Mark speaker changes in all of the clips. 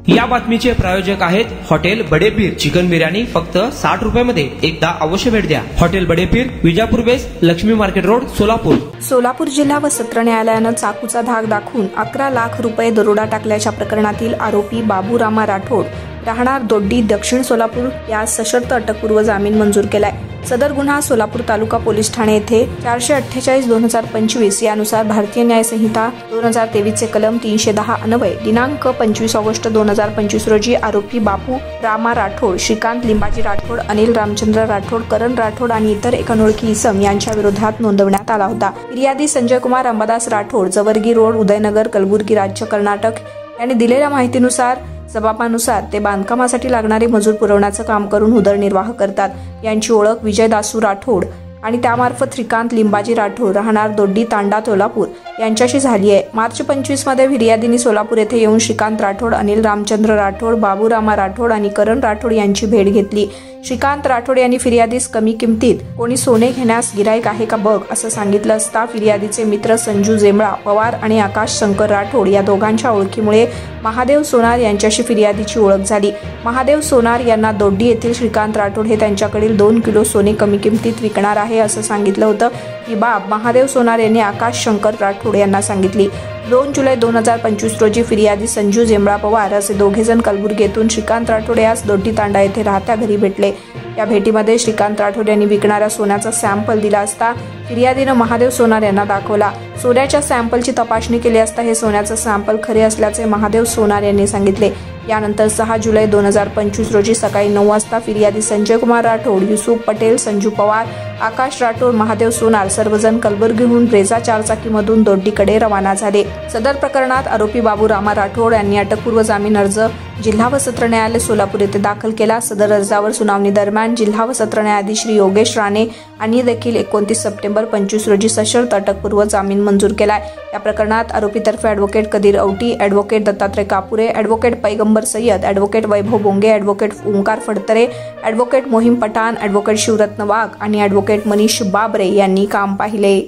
Speaker 1: या बातमीचे प्रायोजक आहेत हॉटेल बडेपीर। चिकन बिर्याणी फक्त 60 रुपयामध्ये। एकदा अवश्य भेट द्या। Hotel Badepir, Vijapur west, Lakshmi market road, Solapur.
Speaker 2: Solapur जिल्हा व सत्र न्यायालयानं चाकूचा धाक दाखवून 11 लाख रुपये दरोडा टाकल्याच्या प्रकरणातील आरोपी बाबू रामा राठोड राहणार दोड्डी, दक्षिण सोलापूर यास सशर्त अटकपूर्व जामीन मंजूर केलाय। सदर गुन्हा सोलापूर तालुका पोलीस ठाणे येथे 448/2025 यानुसार भारतीय न्याय संहिता 2023 चे कलम 310 अन्वये दिनांक 25 ऑगस्ट 2025 रोजी आरोपी बाबू रामा राठोड, श्रीकांत लिंबाजी राठोड, अनिल रामचंद्र राठोड, करण राठोड आणि इतर एक अनोळखी इसम यांच्या विरोधात नोंदवण्यात आला होता। फिर्यादी संजय कुमार अंबादास राठोड, जवरगी रोड, उदयनगर, कलबुर्गी, राज्य कर्नाटक यांनी दिलेल्या माहितीनुसार जबाबानुसार ते बांधकामासाठी लागणारे मजूर पुरवण्याचं काम करून उदरनिर्वाह करतात। यांची ओळख विजय दासू राठोड आणि त्यामार्फत श्रीकांत लिंबाजी राठोड राहणार दोड्डी, तांडा, सोलापूर यांच्याशी झाली आहे। मार्च 25 मध्ये फिर्यादींनी सोलापूर येथे येऊन श्रीकांत राठोड, अनिल रामचंद्र राठोड, बाबू रामा राठोड आणि करण राठोड यांची भेट घेतली। श्रीकांत राठोड यांनी फिर्यादीस कमी किमतीत कोणी सोने घेण्यास गिराईक आहे का बघ असं सांगितलं असता फिर्यादीचे मित्र संजू जेमळा पवार आणि आकाश शंकर राठोड या दोघांच्या ओळखीमुळे महादेव सोनार यांच्याशी फिर्यादीची ओळख झाली। महादेव सोनार यांना दोड्डी येथील श्रीकांत राठोड हे त्यांच्याकडील 2 किलो सोने कमी किमतीत विकणार आहे असं सांगितलं होतं। ही बाब महादेव सोनार यांनी आकाश शंकर राठोड यांना सांगितली। 2 जुलै 2025 रोजी फिर्यादी संजू जेमळा पवार असे दोघेजण कलबुर्गी येथून श्रीकांत राठोड यास दोड्डी तांडा येथे राहत्या घरी भेटले। या भेटीमध्ये श्रीकांत राठोड यांनी विकणाऱ्या सोन्याचा सॅम्पल दिला असता फिर्यादीनं महादेव सोनार यांना दाखवला। सोन्याच्या सॅम्पलची तपासणी केली असता हे सोन्याचं सॅम्पल खरे असल्याचे महादेव सोनार यांनी सांगितले। यानंतर 6 जुलै 2025 रोजी सकाळी 9 वाजता फिर्यादी संजय कुमार राठोड, युसुफ पटेल, संजू पवार, आकाश राठोड, महादेव सोनार सर्वजण कलबुर्गीहून ब्रेझा 4 चाकीमधून दोड्डीकडे रवाना झाले। सदर प्रकरणात आरोपी बाबू रामा राठोड यांनी अटकपूर्व जामीन अर्ज जिल्हा व सत्र न्यायालय सोलापूर येथे दाखल केला। सदर अर्जावर सुनावणी दरम्यान जिल्हा व सत्र न्यायाधीश श्री योगेश राणे यांनी देखील 29 सप्टेंबर 25 रोजी सशर्त अटकपूर्व जामीन मंजूर केलाय। या प्रकरणात आरोपीतर्फे advocate Kadir Auti, advocate Dattatray Kapure, advocate Paigambar Sayyad, advocate Vaibhav Bonge, advocate Omkar Phadtare, advocate Mohim Pathan, advocate Shivratna वाघ आणि ॲडव्होकेट मनीष बाबरे यांनी काम पाहिले।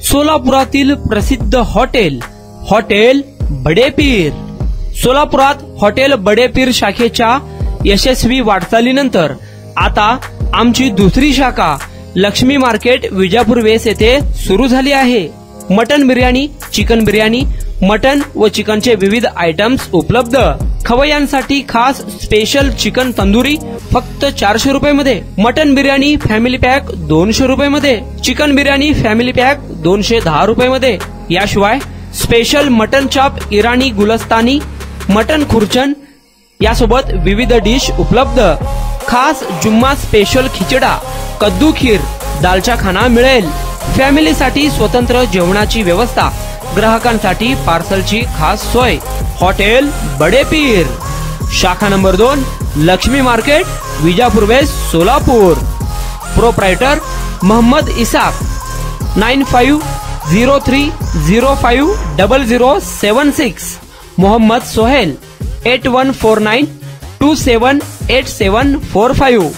Speaker 1: सोलापुरातील प्रसिद्ध हॉटेल बडेपीर। सोलापुरात हॉटेल बडेपीर शाखेच्या यशस्वी वाटचालीनंतर आता आमची दुसरी शाखा लक्ष्मी मार्केट, विजापूर वेस्ट येथे सुरू झाली आहे। Mutton biryani, chicken biryani, mutton व चिकनचे विविध आयटम्स उपलब्ध। खवय्यांसाठी खास स्पेशल चिकन तंदुरी फक्त 400 रुपयामध्ये, मटन बिर्याणी फॅमिली पॅक 200 रुपयामध्ये, चिकन बिर्याणी फॅमिली पॅक 210 रुपयामध्ये। याशिवाय स्पेशल मटन चाप, इराणी गुलस्तानी, मटन खुर्चन यासोबत विविध डिश उपलब्ध। खास जुम्मा स्पेशल खिचडा, कद्दू खीर, दालचा खाना मिळेल। फॅमिलीसाठी स्वतंत्र जेवणाची व्यवस्था, ग्राहकांसाठी पार्सलची खास सोय। हॉटेल बडेपीर, शाखा number 2, Lakshmi market, Vijapur west, Solapur. Proprietor Mohammad Isak, 9503050076। Mohammad Sohel, 8149278745।